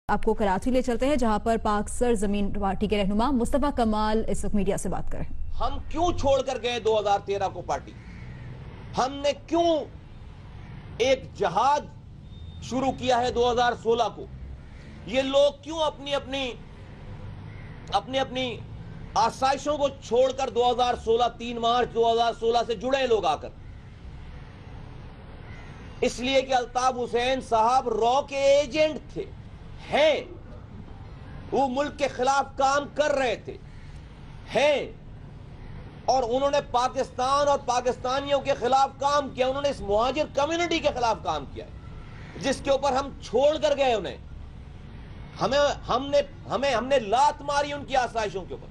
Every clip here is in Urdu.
آپ کو کراچی لے چلتے ہیں جہاں پر پاک سرزمین پارٹی کے رہنما مصطفیٰ کمال اس وقت میڈیا سے بات کر رہے ہیں۔ ہم کیوں چھوڑ کر گئے 2013 کو پارٹی؟ ہم نے کیوں ایک جہاد شروع کیا ہے 2016 کو؟ یہ لوگ کیوں اپنی آسائشوں کو چھوڑ کر 2016 3 مارچ 2016 سے جڑے لوگ آ کر؟ اس لیے کہ الطاف حسین صاحب رو کے ایجنٹ تھے، ہیں، وہ ملک کے خلاف کام کر رہے تھے، ہیں، اور انہوں نے پاکستان اور پاکستانیوں کے خلاف کام کیا۔ انہوں نے اس مہاجر کمیونٹی کے خلاف کام کیا جس کے اوپر ہم چھوڑ کر گئے انہیں۔ ہم نے لات ماری ان کی آسائشوں کے اوپر،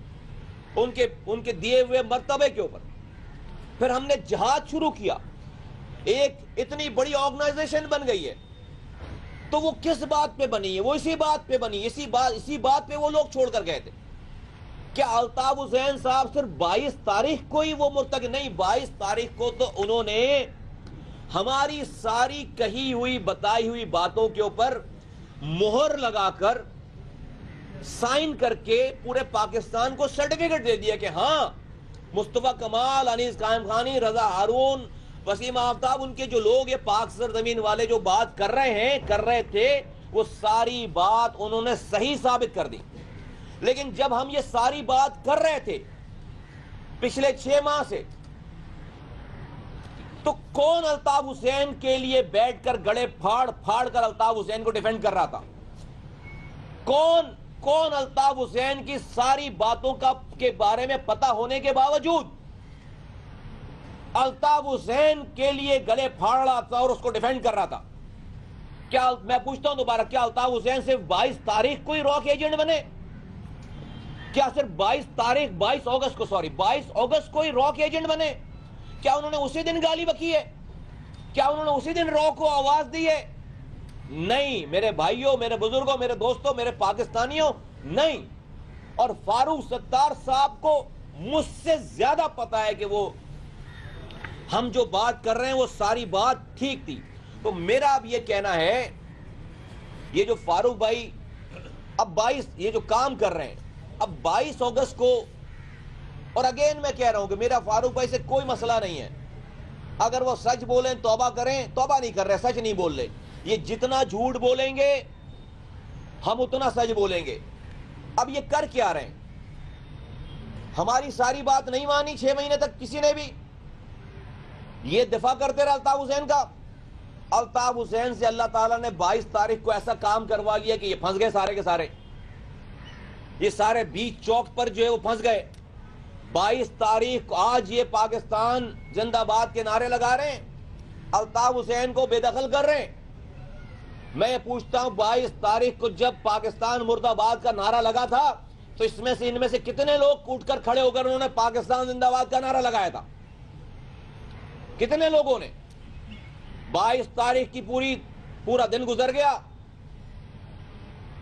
ان کے دیے ہوئے مرتبے کے اوپر۔ پھر ہم نے جہاد شروع کیا، ایک اتنی بڑی آرگنائزیشن بن گئی ہے۔ تو وہ کس بات پہ بنی ہے؟ وہ اسی بات پہ بنی، اسی بات پہ وہ لوگ چھوڑ کر گئے تھے۔ کیا الطاف حسین صاحب صرف 22 تاریخ کو ہی وہ مرتکب؟ نہیں، 22 تاریخ کو تو انہوں نے ہماری ساری کہی ہوئی بتائی ہوئی باتوں کے اوپر مہر لگا کر سائن کر کے پورے پاکستان کو سرٹیفکیٹ دے دیا کہ ہاں مصطفیٰ کمال، انیس قائم خانی، رضا ہارون، وسیم آفتاب، ان کے جو لوگ یہ پاک سرزمین والے جو بات کر رہے تھے، وہ ساری بات انہوں نے صحیح ثابت کر دی۔ لیکن جب ہم یہ ساری بات کر رہے تھے پچھلے 6 ماہ سے، تو کون الطاف حسین کے لیے بیٹھ کر گڑے پھاڑ کر الطاف حسین کو ڈیفینڈ کر رہا تھا؟ کون الطاف حسین کی ساری باتوں کے بارے میں پتہ ہونے کے باوجود الطاف حسین کے لیے گلے پھاڑ رہا تھا اور اس کو ڈیفینڈ کر رہا تھا؟ کیا میں پوچھتا ہوں دوبارہ، کیا الطاف حسین صرف 22 تاریخ کو ہی رو کے ایجنٹ بنے؟ کیا صرف 22 اگست کو ہی رو کے ایجنٹ بنے؟ کیا انہوں نے اسی دن گالی بکی ہے؟ کیا انہوں نے اسی دن رو کو آواز دی ہے؟ نہیں میرے بھائیوں، میرے بزرگوں، میرے دوستوں، میرے پاکستانیوں، نہیں۔ اور فاروق ستار صاحب کو مجھ سے زیادہ پتا ہے کہ وہ ہم جو بات کر رہے ہیں وہ ساری بات ٹھیک تھی۔ تو میرا اب یہ کہنا ہے، یہ جو فاروق بھائی اب 22 یہ جو کام کر رہے ہیں، اب 22 اگست کو، اور اگین میں کہہ رہا ہوں کہ میرا فاروق بھائی سے کوئی مسئلہ نہیں ہے۔ اگر وہ سچ بولیں توبہ کریں، توبہ نہیں کر رہے، سچ نہیں بول رہے۔ یہ جتنا جھوٹ بولیں گے ہم اتنا سچ بولیں گے۔ اب یہ کر کیا رہے ہیں؟ ہماری ساری بات نہیں مانی 6 مہینے تک کسی نے بھی، یہ دفاع کرتے رہے الطاف حسین کا۔ الطاف حسین سے اللہ تعالیٰ نے 22 تاریخ کو ایسا کام کروا لیا کہ یہ پھنس گئے سارے کے سارے، یہ سارے بیچ چوک پر جو ہے وہ پھنس گئے۔ 22 تاریخ آج یہ پاکستان زندہ باد کے نعرے لگا رہے ہیں، الطاف حسین کو بے دخل کر رہے ہیں۔ میں پوچھتا ہوں 22 تاریخ کو جب پاکستان مرد آباد کا نعرہ لگا تھا تو ان میں سے کتنے لوگ کوٹ کر کھڑے ہو کر انہوں نے پاکستان زندہ باد کا نعرہ لگایا تھا؟ کتنے لوگوں نے؟ 22 تاریخ کی پورا دن گزر گیا،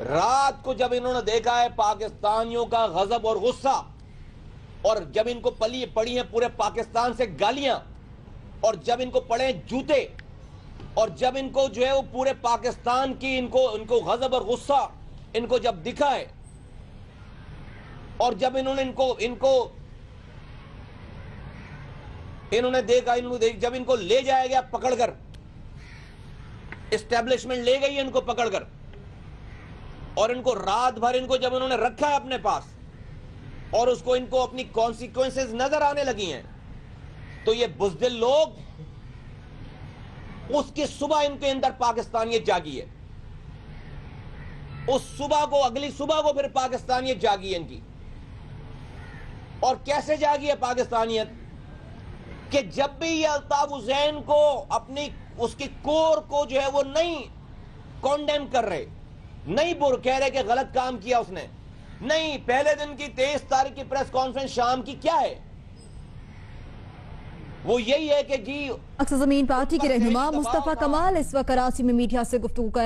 رات کو جب انہوں نے دیکھا ہے پاکستانیوں کا غضب اور غصہ، اور جب ان کو پڑی ہیں پورے پاکستان سے گالیاں، اور جب ان کو پڑے جوتے، اور جب ان کو جو ہے وہ پورے پاکستان کی ان کو غضب اور غصہ ان کو جب دکھا ہے، اور جب انہوں نے دیکھا، جب ان کو لے جایا گیا پکڑ کر، اسٹیبلشمنٹ لے گئی ان کو پکڑ کر، اور ان کو رات بھر جب انہوں نے رکھا ہے اپنے پاس، اور اس کو ان کو اپنی کانسیکوینسز نظر آنے لگی ہیں، تو یہ بزدل لوگ، اس کی صبح ان کے اندر پاکستانیت جاگی ہے، اس صبح کو، اگلی صبح کو پھر پاکستانیت جاگی ہے ان کی۔ اور کیسے جاگی ہے پاکستانیت؟ کہ جب بھی یہ الطاف حسین کو اس کی کور کو جو ہے وہ نہیں کونڈیم کر رہے، نہیں کہہ رہے کہ غلط کام کیا اس نے، نہیں، پہلے دن کی 23 تاریخ کی پریس کانفرنس شام کی کیا ہے؟ وہ یہی ہے کہ جی پاک سرزمین پارٹی کے رہنما مصطفیٰ کمال اس وقت کراچی میں میڈیا سے گفتگو کر